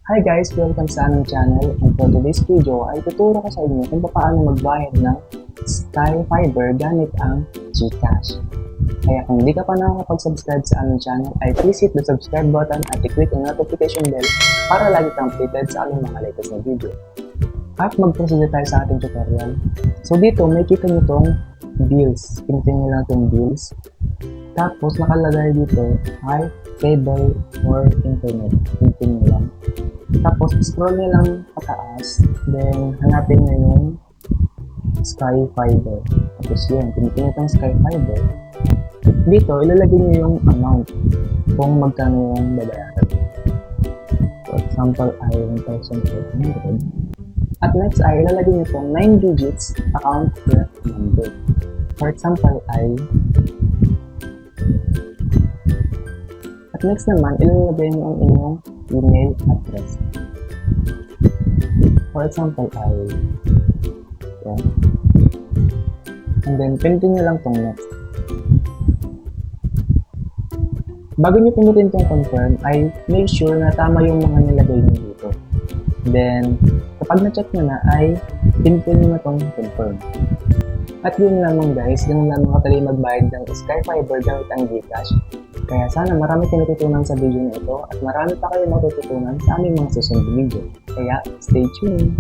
Hi guys! Welcome sa aming channel, and for today's video ay tuturo ko sa inyo kung paano magbayad ng Sky Fiber gamit ang GCash. Kaya kung hindi ka pa nakakapag-subscribe sa aming channel ay please hit the subscribe button at i-click ang notification bell para lagi kang updated sa aming mga latest na video. At mag-proceed tayo sa ating tutorial. So dito may kita nyo itong bills. Pinutin nyo lang itong bills. Tapos nakalagay dito ay cable or internet. Pinutin nyo lang. Tapos, scroll nyo lang pataas, then hanapin nyo yung Sky Fiber. Tapos yun, pinitin nyo itong Sky Fiber. Dito, ilalagay nyo yung amount kung magkano yung babayaran. For example, ay 1,500. At next ay ilalagay nyo itong 9 digits account ref number. For example, ay at next naman, ilalagay nyo ang inyong email address. For example, ay yan. And then, pinutin nyo lang itong next. Bago nyo pinutin itong confirm, ay make sure na tama yung mga nilagay nyo dito. Then, kapag na-check nyo na, ay pinutin nyo na itong confirm. At yun lamang guys, ganun lamang katali magbayad ng Sky Fiber gamit ang GCash. Kaya sana marami kayo natutunan sa video na ito at marami pa kayo matututunan sa aming mga susunod video. Kaya stay tuned!